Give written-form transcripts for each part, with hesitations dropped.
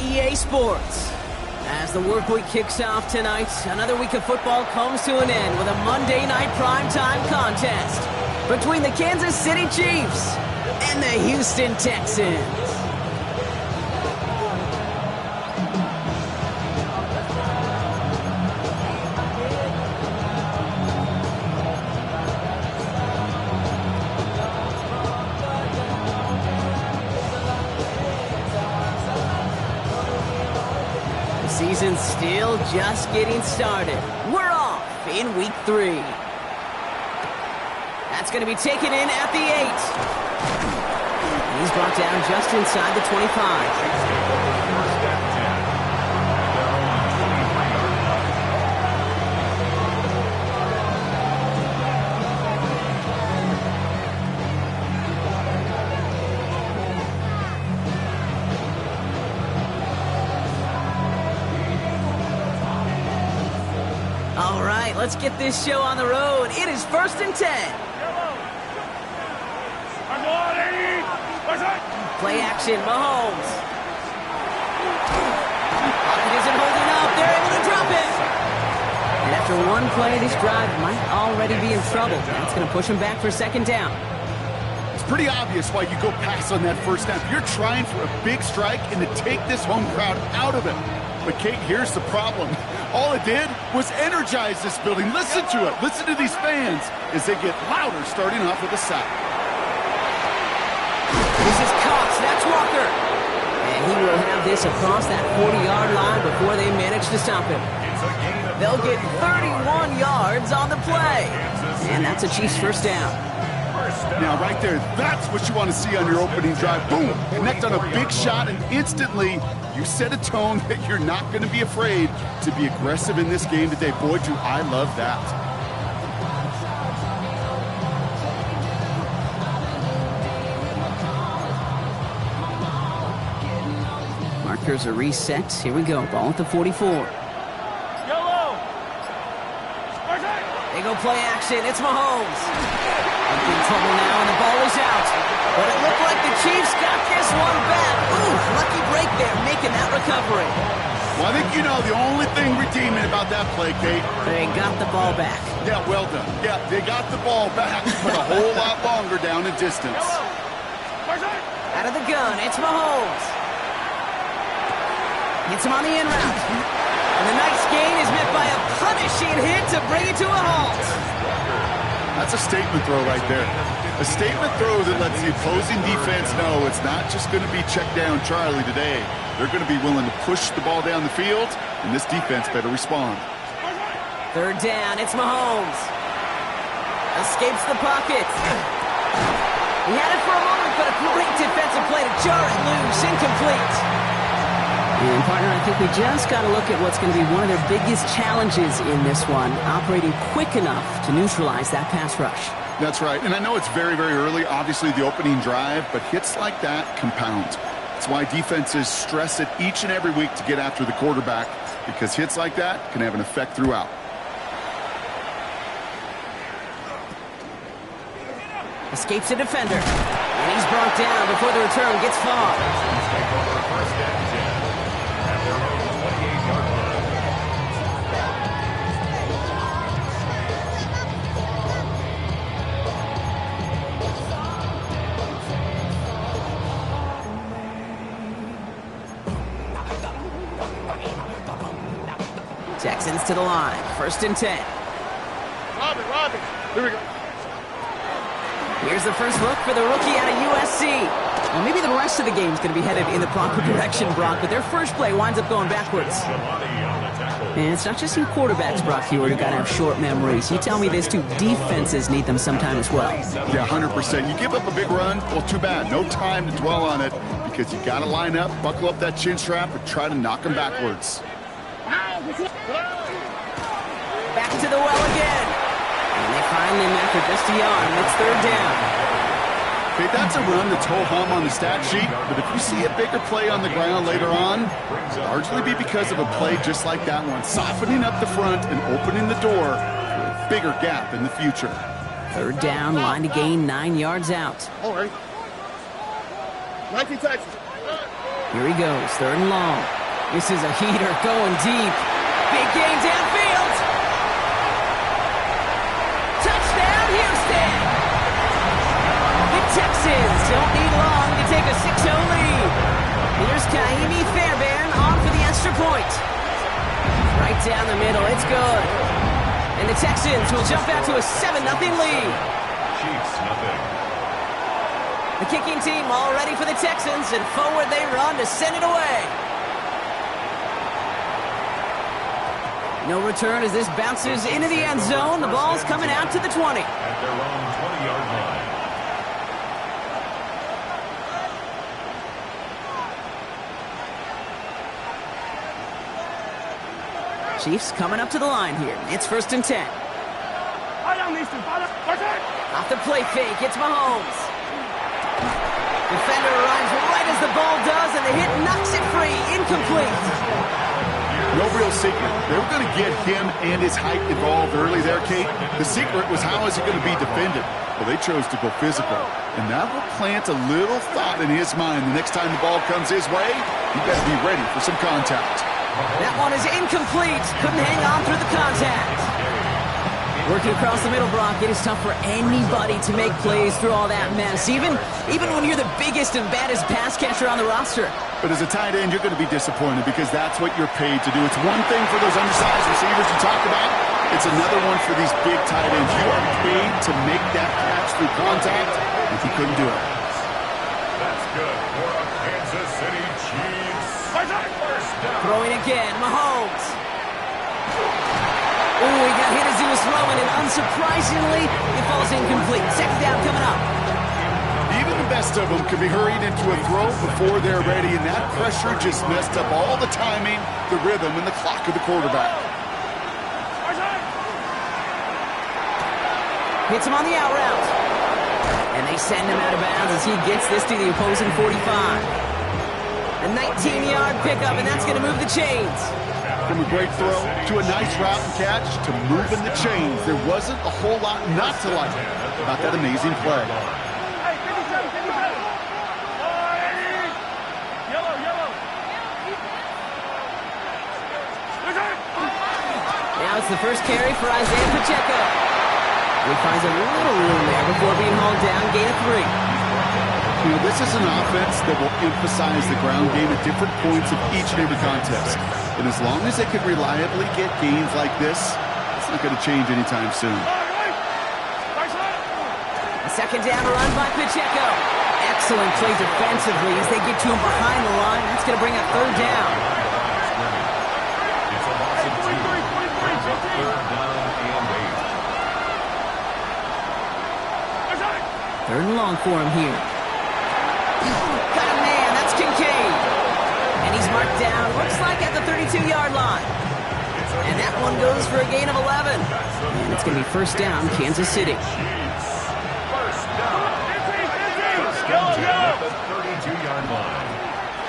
EA Sports. As the work week kicks off tonight, another week of football comes to an end with a Monday night primetime contest between the Kansas City Chiefs and the Houston Texans. Season's still just getting started. We're off in week 3. That's going to be taken in at the 8. He's brought down just inside the 25. All right, let's get this show on the road. It is 1st and 10. Play action, Mahomes. Pocket isn't holding up. They're able to drop it. And after one play, this drive might already be in trouble. That's going to push him back for 2nd down. It's pretty obvious why you go pass on that first down. You're trying for a big strike and to take this home crowd out of it. But, Kate, here's the problem. All it did was energize this building. Listen to it. Listen to these fans as they get louder starting off with a sack. This is Cox. That's Walker. And he will have this across that 40-yard line before they manage to stop him. They'll get 31 yards on the play. And that's a Chiefs 1st down. Now, right there, that's what you want to see on your opening drive. Boom! Connect on a big shot, and instantly you set a tone that you're not going to be afraid to be aggressive in this game today. Boy, do I love that. Markers are reset. Here we go. Ball at the 44. They go play action. It's Mahomes. In trouble now, and the ball is out. But it looked like the Chiefs got this one back. Ooh, lucky break there, making that recovery. Well, I think you know the only thing redeeming about that play, Kate. They got the ball back. Yeah, well done. Yeah, they got the ball back, but a whole lot longer down in distance. Out of the gun, it's Mahomes. Gets him on the in route. And the nice gain is met by a punishing hit to bring it to a halt. That's a statement throw right there. A statement throw that lets the opposing defense know it's not just going to be check down Charlie today. They're going to be willing to push the ball down the field, and this defense better respond. 3rd down, it's Mahomes. Escapes the pocket. He had it for a moment, but a great defensive play to jar it loose. Incomplete. And, partner, I think we just got to look at what's going to be one of their biggest challenges in this one, operating quick enough to neutralize that pass rush. That's right, and I know it's very, very early, obviously the opening drive, but hits like that compound. That's why defenses stress it each and every week to get after the quarterback, because hits like that can have an effect throughout. Escapes a defender, and he's brought down before the return gets far. Texans to the line. 1st and 10. Robbie. Here we go. Here's the first look for the rookie out of USC. Well, maybe the rest of the game is going to be headed in the proper direction, Brock, but their first play winds up going backwards. And it's not just you quarterbacks, Brock, here who got to have short memories. You tell me this too, defenses need them sometime as well. Yeah, 100%. You give up a big run, well, too bad. No time to dwell on it because you got to line up, buckle up that chin strap, and try to knock them backwards. Back to the well again. And they find him after just a yard, and it's 3rd down. Okay, that's a run that's ho-hum on the stat sheet, but if you see a bigger play on the ground later on, it'll largely be because of a play just like that one, softening up the front and opening the door for a bigger gap in the future. 3rd down, line to gain 9 yards out. All right. 19 Texas. Here he goes, 3rd and long. This is a heater going deep. Big gain downfield. Touchdown, Houston! The Texans don't need long to take a 6-0 lead. Here's Kaimi Fairbairn on for the extra point. Right down the middle, it's good. And the Texans will jump out to a 7-0 lead. Chiefs, nothing. The kicking team all ready for the Texans, and forward they run to send it away. No return as this bounces into the end zone. The ball's coming out to the 20. At their own 20-yard line. Chiefs coming up to the line here. It's 1st and 10. Off the play fake, it's Mahomes. Defender arrives right as the ball does, and the hit knocks it free. Incomplete. No real secret. They were going to get him and his height involved early there, Kate. The secret was how is he going to be defended? Well, they chose to go physical. And that will plant a little thought in his mind. The next time the ball comes his way, he better be ready for some contact. That one is incomplete. Couldn't hang on through the contact. Working across the middle, Brock, it is tough for anybody to make plays through all that mess, even when you're the biggest and baddest pass catcher on the roster. But as a tight end, you're going to be disappointed because that's what you're paid to do. It's one thing for those undersized receivers you talk about. It's another one for these big tight ends. You are paid to make that catch through contact if you couldn't do it. That's good for a Kansas City Chiefs. First down. Throwing again, Mahomes. Ooh, he got hit as he was throwing, and unsurprisingly, it falls incomplete. 2nd down coming up. Even the best of them can be hurried into a throw before they're ready, and that pressure just messed up all the timing, the rhythm, and the clock of the quarterback. Hits him on the out route. And they send him out of bounds as he gets this to the opposing 45. A 19-yard pickup, and that's going to move the chains. From a great throw to a nice route and catch to moving the chains, there wasn't a whole lot not to like about that amazing play. Now it's the first carry for Isaiah Pacheco. He finds a little room there before being hauled down, gain of 3. You know, this is an offense that will emphasize the ground game at different points of each and every contest. And as long as they can reliably get gains like this, it's not going to change anytime soon. A 2nd down run by Pacheco. Excellent play defensively as they get to him behind the line. That's going to bring up 3rd down. It's a loss of 2. Brings up 3rd down and 8. 3rd and long for him here. Got a man, that's Kincaid. And he's marked down, looks like at the 32-yard line. And that one goes for a gain of 11. And it's going to be 1st down, Kansas City. First down. At the 32-yard line.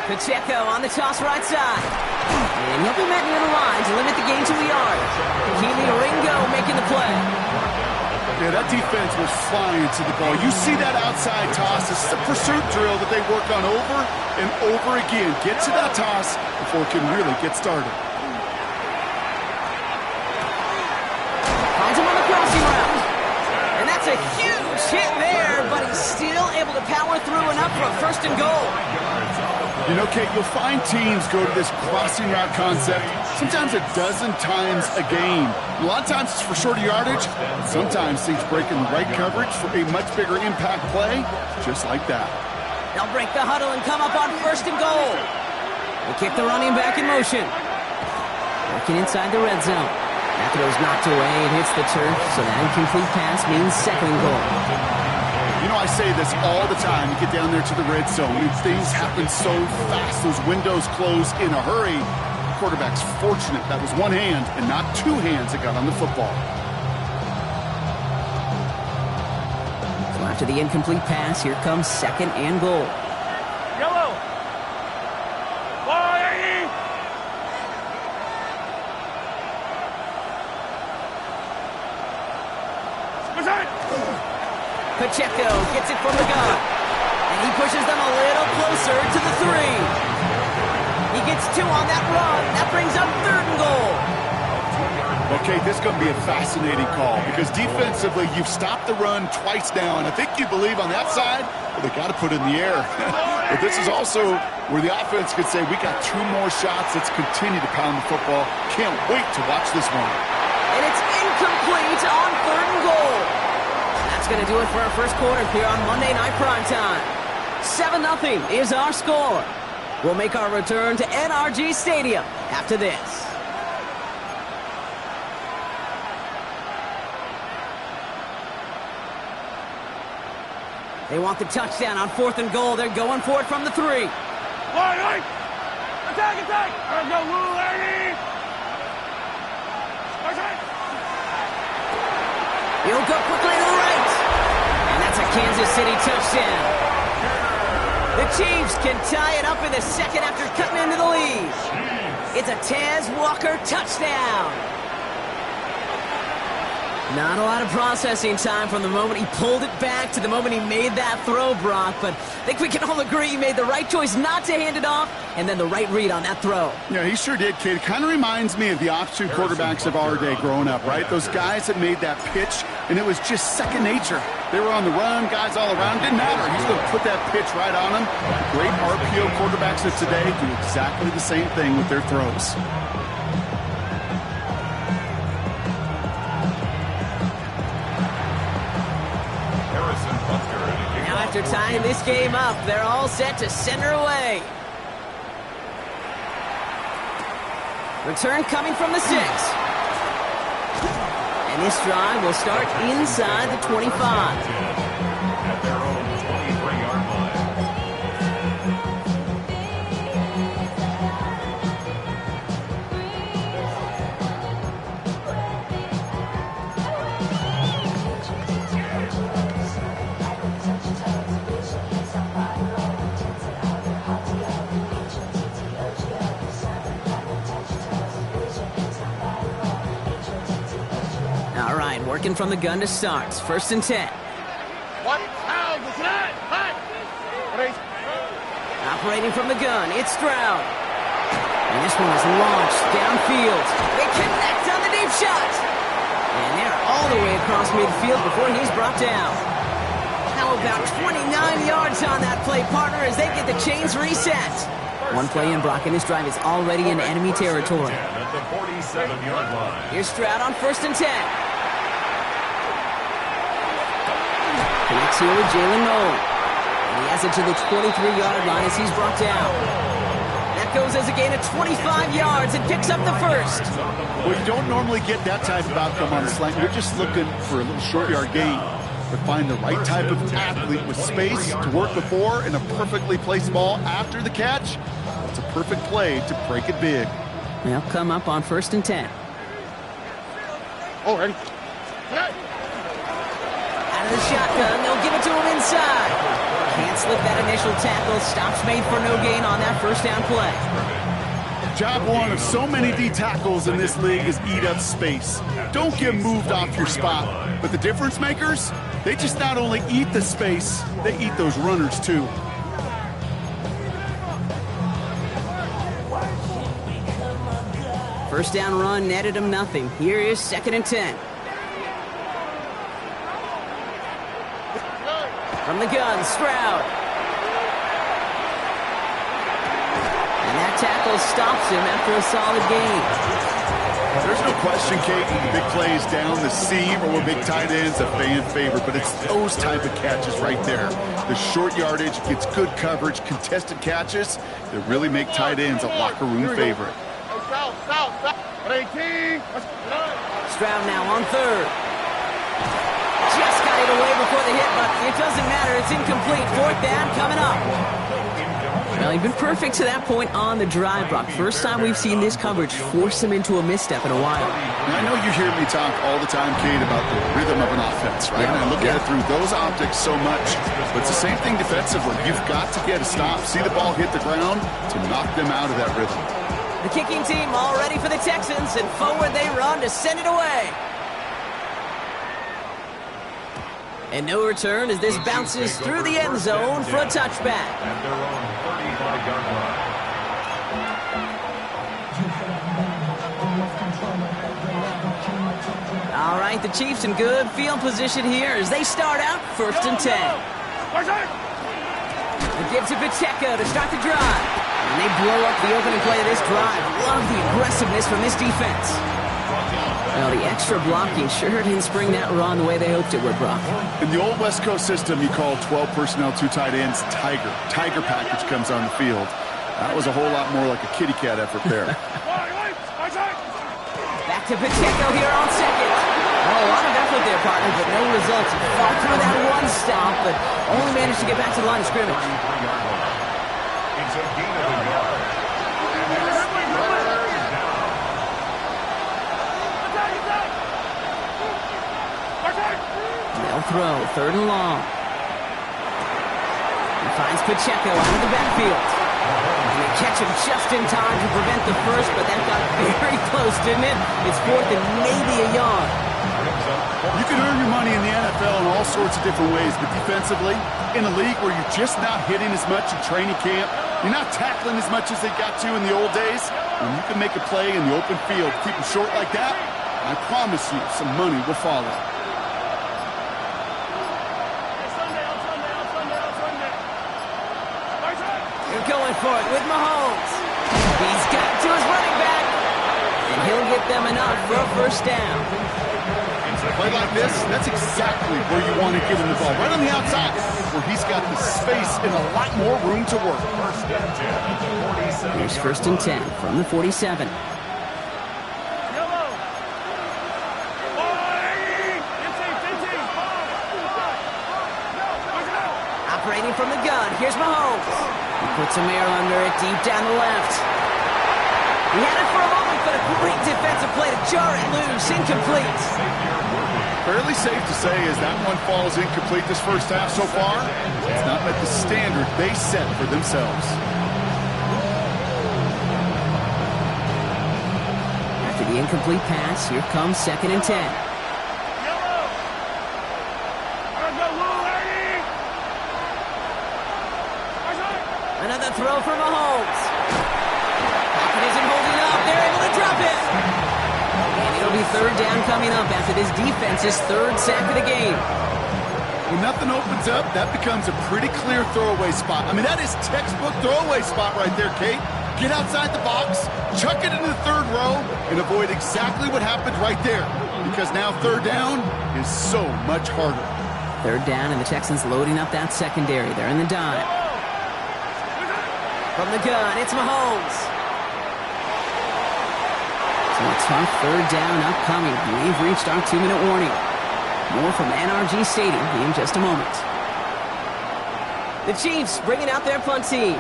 Pacheco on the toss right side. And he'll be met near the line to limit the gain to a yard. Keely Ringo making the play. Yeah, that defense was flying to the ball. You see that outside toss. This is a pursuit drill that they work on over and over again. Get to that toss before it can really get started. Finds him on the crossing route. And that's a huge hit there, but he's still able to power through enough for a 1st and goal. You know, Kate, you'll find teams go to this crossing route concept sometimes a dozen times a game. A lot of times it's for shorter yardage. Sometimes things break in the right coverage for a much bigger impact play, just like that. They'll break the huddle and come up on 1st and goal. They kick the running back in motion. Working inside the red zone. That throw's knocked away and hits the turf, so that incomplete pass means 2nd and goal. You know, I say this all the time. You get down there to the red zone, and things happen so fast. Those windows close in a hurry. The quarterback's fortunate that was one hand and not 2 hands that got on the football. So after the incomplete pass, here comes 2nd and goal. Yellow. Pacheco gets it from the gun. And he pushes them a little closer to the 3. gets 2 on that run. That brings up 3rd and goal. Okay, this is going to be a fascinating call because defensively, you've stopped the run twice now, and I think you believe on that side, well, they got to put it in the air. But this is also where the offense could say, we got 2 more shots. Let's continue to pound the football. Can't wait to watch this one. And it's incomplete on 3rd and goal. That's going to do it for our first quarter here on Monday Night Primetime. 7-0 is our score. We'll make our return to NRG Stadium after this. They want the touchdown on 4th and goal. They're going for it from the 3. Line, attack, attack! Let's go, Lou, Larry! Attack! He'll go quickly to the right. And that's a Kansas City touchdown. The Chiefs can tie it up in the second after cutting into the lead. It's a Taz Walker touchdown. Not a lot of processing time from the moment he pulled it back to the moment he made that throw, Brock. But I think we can all agree he made the right choice not to hand it off, and then the right read on that throw. Yeah, he sure did, kid. Kind of reminds me of the option quarterbacks of our day growing up, right? Those guys that made that pitch, and it was just second nature. They were on the run, guys all around. Didn't matter. He's going to put that pitch right on him. Great RPO quarterbacks of today do exactly the same thing with their throws. After tying this game up, they're all set to send her away. Return coming from the 6. And this drive will start inside the 25. At their own 23-yard line. All right, working from the gun to start. 1st and 10. Operating from the gun, it's Stroud. And this one is launched downfield. They connect on the deep shot. And they're all the way across midfield before he's brought down. How about 29 yards on that play, partner, as they get the chains reset. One play in, Brock, and this drive is already in enemy territory. At the 47-yard line. Here's Stroud on 1st and 10. Connects here with Jalen Noel. And he has it to the 23-yard line as he's brought down. That goes as a gain of 25 yards and picks up the 1st. Well, you don't normally get that type of outcome on the slant. You're just looking for a little short yard gain. But find the right type of athlete with space to work before and a perfectly placed ball after the catch. It's a perfect play to break it big. They'll come up on 1st and 10. Oh, ready? Out of the shotgun, they'll give it to him inside. Can't slip that initial tackle. Stops made for no gain on that 1st down play. Job one of so many D tackles in this league is eat up space. Don't get moved off your spot. But the difference makers, they just not only eat the space, they eat those runners too. First down run netted him nothing. Here is 2nd and 10. From the gun, Stroud. And that tackle stops him after a solid gain. There's no question, Kate, big plays down the seam or with big tight ends a fan favorite, but it's those type of catches right there. The short yardage gets good coverage, contested catches that really make tight ends a locker room favorite. Stroud now on 3rd. Just got it away before the hit, but it doesn't matter. It's incomplete. 4th down coming up. Well, he'd been perfect to that point on the drive, Brock. First time we've seen this coverage force him into a misstep in a while. Now, I know you hear me talk all the time, Kate, about the rhythm of an offense, right? And I look at it through those optics so much. But it's the same thing defensively. You've got to get a stop, see the ball hit the ground to knock them out of that rhythm. The kicking team all ready for the Texans, and forward they run to send it away. And no return as this bounces through the end zone for a touchback. At their own 35-yard line. All right, the Chiefs in good field position here as they start out 1st and 10. They give to Pacheco to start the drive. And they blow up the opening play of this drive. Love the aggressiveness from this defense. Well, the extra blocking sure didn't spring that run the way they hoped it would, Brock. In the old West Coast system, you call 12 personnel, 2 tight ends, Tiger. Tiger package comes on the field. That was a whole lot more like a kitty cat effort there. Back to Pacheco here on second. Oh, a lot of effort there, partner, but no results. He fought through that one stop, but only managed to get back to the line of scrimmage. It's a gain of a yard. They'll throw, 3rd and long. He finds Pacheco out of the backfield. And they catch him just in time to prevent the first, but that got very close, didn't it? It's 4th and maybe a yard. You can earn your money in the NFL in all sorts of different ways, but defensively, in a league where you're just not hitting as much in training camp, you're not tackling as much as they got to in the old days, when you can make a play in the open field, keep them short like that, I promise you some money will follow. They're going for it with Mahomes. He's got to his running back, and he'll get them enough for a 1st down. Play like this, that's exactly where you want to get him the ball. Right on the outside, where he's got the space and a lot more room to work. Here's 1st and 10 from the 47. Operating from the gun, here's Mahomes. He puts a mirror under it deep down the left. He had it for a moment, but a great defensive play to jar it loose, incomplete. Fairly safe to say as that one falls incomplete this first half so far, it's not met the standard they set for themselves. After the incomplete pass, here comes 2nd and 10. Another throw for Mahomes. Pocket isn't holding up. They're able to drop it. And it'll be 3rd down coming up after this defense's 3rd sack of the game. When nothing opens up, that becomes a pretty clear throwaway spot. I mean, that is textbook throwaway spot right there, Kate. Get outside the box, chuck it into the 3rd row, and avoid exactly what happened right there. Because now 3rd down is so much harder. 3rd down, and the Texans loading up that secondary. They're in the dive. From the gun, it's Mahomes. So a tough 3rd down upcoming. We've reached our 2-minute warning. More from NRG Stadium in just a moment. The Chiefs bringing out their punt team.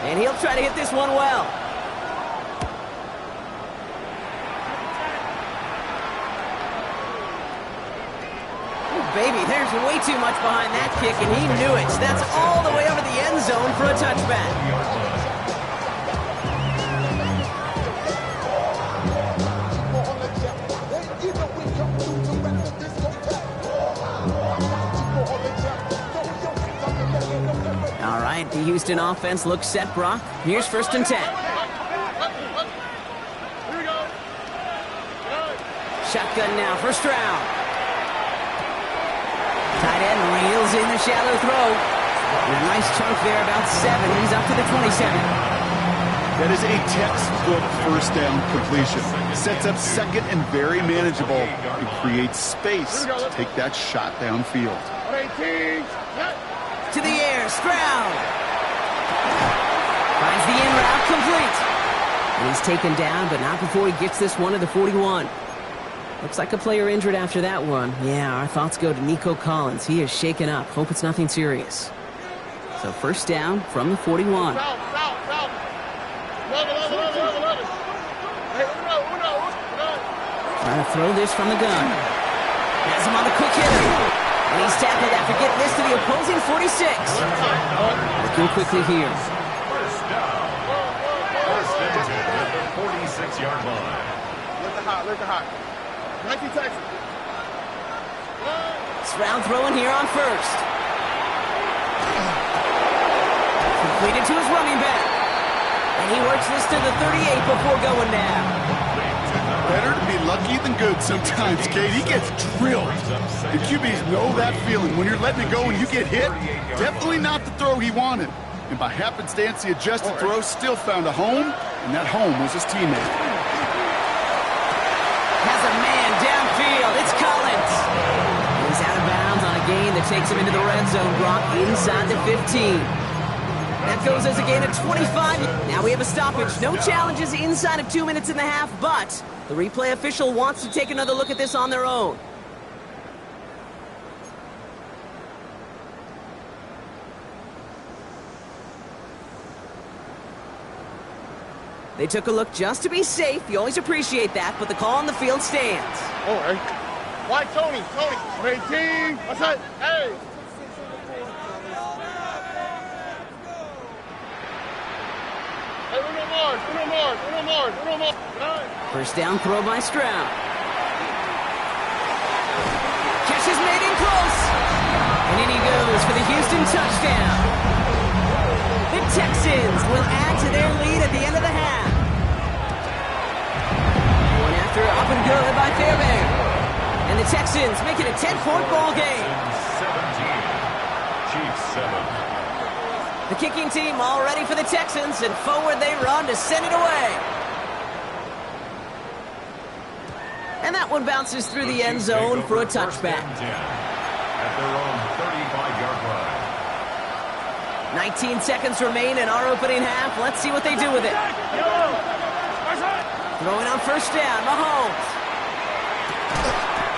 And he'll try to hit this one well. Baby, there's way too much behind that kick, and he knew it. That's all the way over the end zone for a touchback. All right, the Houston offense looks set, Brock. Here's 1st and 10. Shotgun now, 1st round. Tight end reels in the shallow throw. And a nice chunk there, about 7. He's up to the 27. That is a textbook 1st down completion. Sets up 2nd and very manageable and creates space to take that shot downfield. To the air, Stroud. Finds the in route complete. And he's taken down, but not before he gets this one to the 41. Looks like a player injured after that one. Yeah, our thoughts go to Nico Collins. He is shaken up. Hope it's nothing serious. So 1st down from the 41. Trying to throw this from the gun. Has him on the quick hitter. And he's tackled after getting this to the opposing 46. Looking quickly here. 1st down. 1st and 10 at the 46-yard line. Look at hot. 19 Texas. Stroud throwing here on 1st. Completed to his running back. And And he works this to the 38 before going down. Better to be lucky than good sometimes, Kate. He gets drilled. The QBs know that feeling. When you're letting it go and you get hit, definitely not the throw he wanted. And by happenstance, the adjusted throw still found a home, and that home was his teammate. Has a man downfield. It's Collins. He's out of bounds on a gain that takes him into the red zone, Brock, inside the 15. That goes as a gain of 25. Now we have a stoppage. No challenges inside of 2 minutes and a half, but the replay official wants to take another look at this on their own. They took a look just to be safe. You always appreciate that, but the call on the field stands. All right. Why, Tony? 18. What's that? Hey. Hey, Uno more. First down throw by Stroud. Catch is made in close. And in he goes for the Houston touchdown. The Texans will add to their lead at the end of the half. Going after up and good by Fairbairn. And the Texans make it a 10-point ball game. 17. Chiefs 7. The kicking team all ready for the Texans, and forward they run to send it away. And that one bounces through the end zone for a touchback. At their own 35-yard line. 19 seconds remain in our opening half. Let's see what they do with it. Throwing on first down, Mahomes.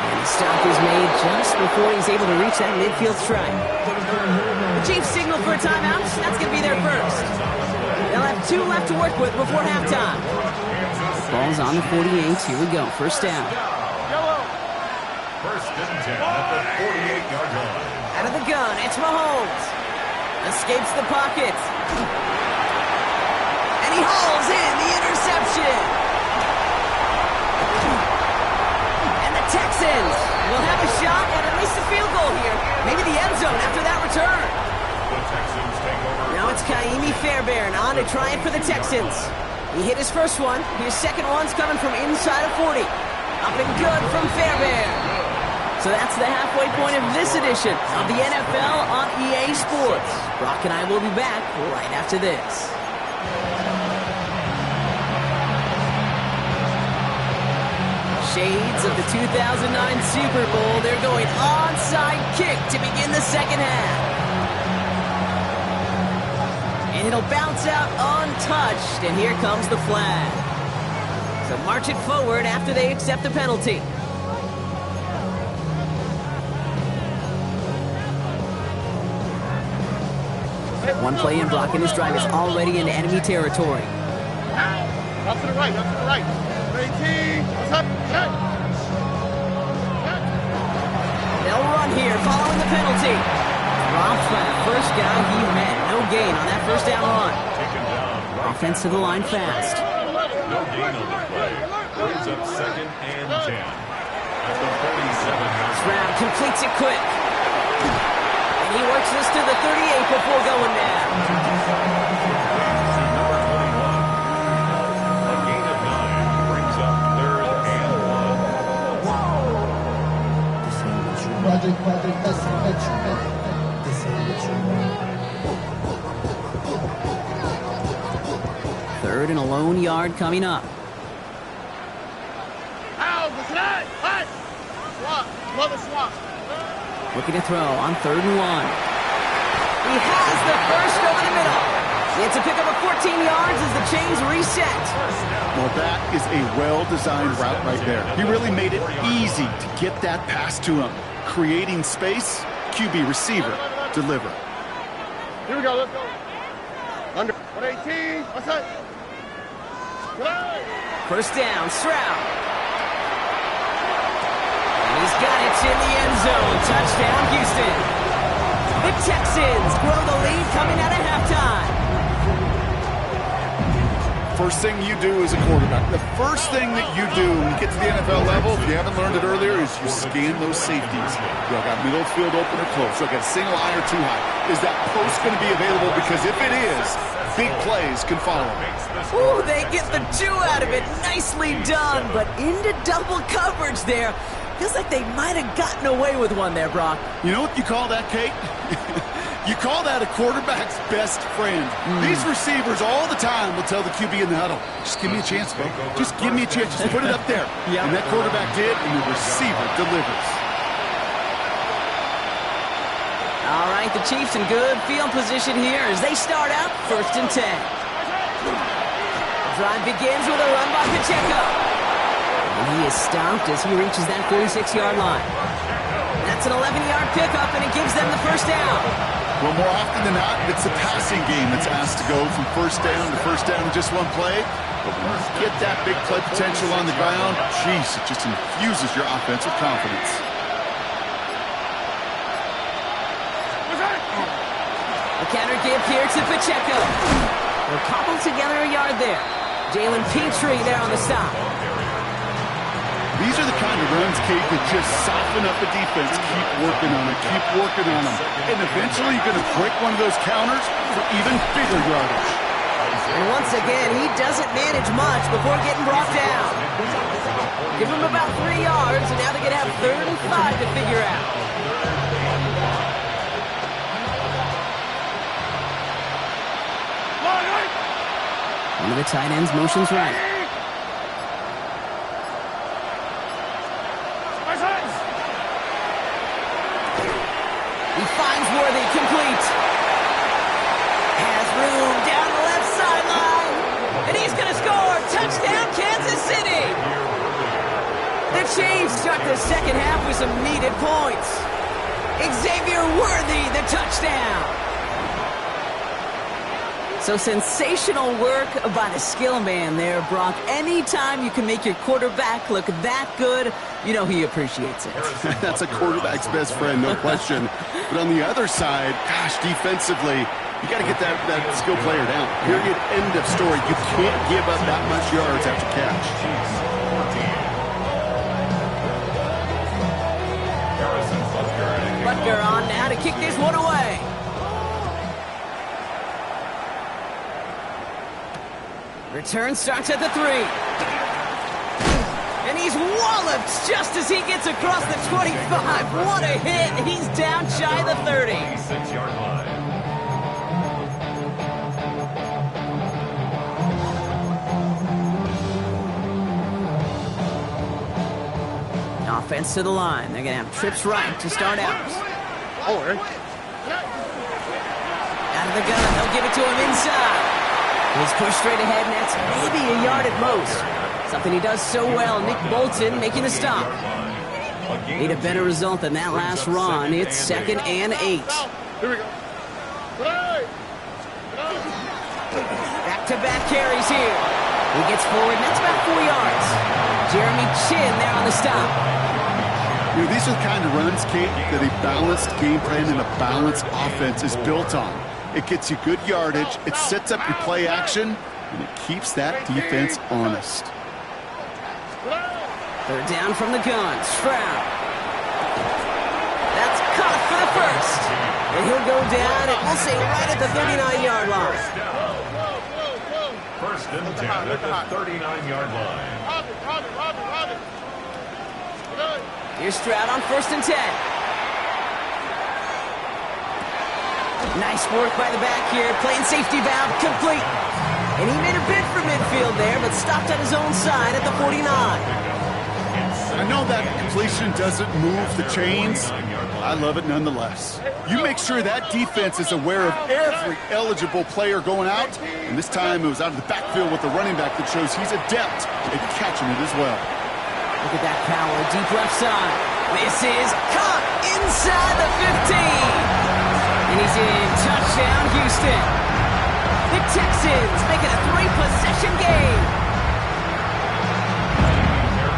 And the stop is made just before he's able to reach that midfield strike. The Chiefs signal for a timeout. That's going to be their first. They'll have 2 left to work with before halftime. Ball's on the 48. Here we go. First down. First and 10 at the 48-yard line. Out of the gun, it's Mahomes. Escapes the pocket. And he hauls in the interception. And the Texans will have a shot at least a field goal here. Maybe the end zone after that return. The Texans take over. Now it's Kaimi Fairbairn on to try it for the Texans. He hit his first one. His second one's coming from inside of 40. Up and good from Fairbairn. So that's the halfway point of this edition of the NFL on EA Sports. Brock and I will be back right after this. Shades of the 2009 Super Bowl. They're going onside kick to begin the second half. And it'll bounce out untouched, and here comes the flag. So march it forward after they accept the penalty. One play in Brock, and his drive is already into enemy territory. Up to the right. 18. What's up? They'll run here following the penalty. Drops by the first guy he met. No gain on that first down run. Taken down. Offense to the line fast. No gain on the play. Brings up second and 10. At the 47-yard Stroud completes it quick. And he works this to the 38 before going down. A gain of 9 brings up third and 1. Third and a lone yard coming up. Looking to throw on 3rd and 1. He has the first over the middle. It's a pickup of 14 yards as the chains reset. Well, that is a well-designed route right there. He really made it easy to get that pass to him. Creating space, QB receiver, deliver. Here we go, let's go. Under 118, what's that? First down, Stroud. And he's got it in the end zone. Touchdown, Houston. The Texans grow the lead coming out of halftime. first thing you do as a quarterback, the first thing that you do when you get to the NFL level, if you haven't learned it earlier, is you scan those safeties. You got middle field open or close. You got a single eye or too high. Is that post going to be available? Because if it is, big plays can follow. Ooh, they get the 2 out of it. Nicely done, but into double coverage there. Feels like they might have gotten away with one there, Brock. You know what you call that, Kate? You call that a quarterback's best friend. These receivers all the time will tell the QB in the huddle, just give me a chance, bro. Just give me a chance. Just put it up there. Yep. And that quarterback did, and the receiver delivers. All right, the Chiefs in good field position here as they start out 1st and 10. The drive begins with a run by Pacheco. And he is stopped as he reaches that 46-yard line. That's an 11-yard pickup, and it gives them the first down. Well, more often than not, it's the passing game that's asked to go from first down in just one play. But when you get that big play potential on the ground, geez, it just infuses your offensive confidence. The counter give here to Pacheco. They'll cobble together a yard there. Jalen Petrie there on the stop. These are the kind of runs, Kate, that just soften up the defense. Keep working on it. Keep working on them. And eventually you're going to break one of those counters for even bigger yardage. And once again, he doesn't manage much before getting brought down. Give him about 3 yards, and now they're going to have 3rd and 5 to figure out. One of the tight ends motions right. He finds Worthy, complete. Has room down the left sideline. And he's going to score. Touchdown, Kansas City. The Chiefs start the second half with some needed points. Xavier Worthy, the touchdown. So sensational work by the skill man there, Brock. Anytime you can make your quarterback look that good, you know he appreciates it. That's a quarterback's best friend, no question. But on the other side, gosh, defensively, you got to get that skill player down. Period, end of story. You can't give up that much yards after catch. Butker on now to kick this one away. Return starts at the 3. And he's walloped just as he gets across the 25. What a hit. He's down shy of the 30. 6-yard line. Offense to the line. They're going to have trips right to start out. Over. Out of the gun. They'll give it to him inside. He's pushed straight ahead, and that's maybe a yard at most. Something he does so well. Nick Bolton making a stop. Need a better result than that last run. It's 2nd and 8. Here we go. Back-to-back carries here. He gets forward, and that's about 4 yards. Jeremy Chin there on the stop. You know, these are the kind of runs, Kate, that a balanced game plan and a balanced offense is built on. It gets you good yardage, it sets up your play action, and it keeps that defense honest. 3rd down from the gun. Stroud. That's caught for the first. And he'll go down, and we'll say right at the 39-yard line. 1st and 10 at the 39-yard line. Here's Stroud on 1st and 10. Nice work by the back here, playing safety valve, complete. And he made a bid for midfield there, but stopped on his own side at the 49. I know that completion doesn't move the chains. I love it nonetheless. You make sure that defense is aware of every eligible player going out. And this time it was out of the backfield with the running back that shows he's adept at catching it as well. Look at that power, deep left side. This is caught inside the 15. And he's in. Touchdown, Houston. The Texans make it a 3-possession game.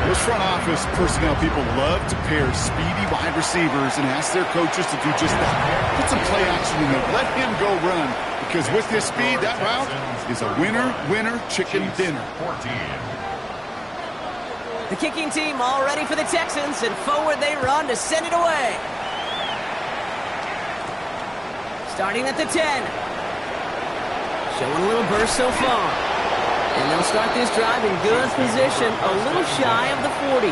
Those front office personnel people love to pair speedy wide receivers and ask their coaches to do just that. Get some play action in there. Let him go run. But Because with this speed, that route is a winner chicken dinner. 14. The kicking team all ready for the Texans, and forward they run to send it away. Starting at the 10. Showing a little burst so far. And they'll start this drive in good position, a little shy of the 40.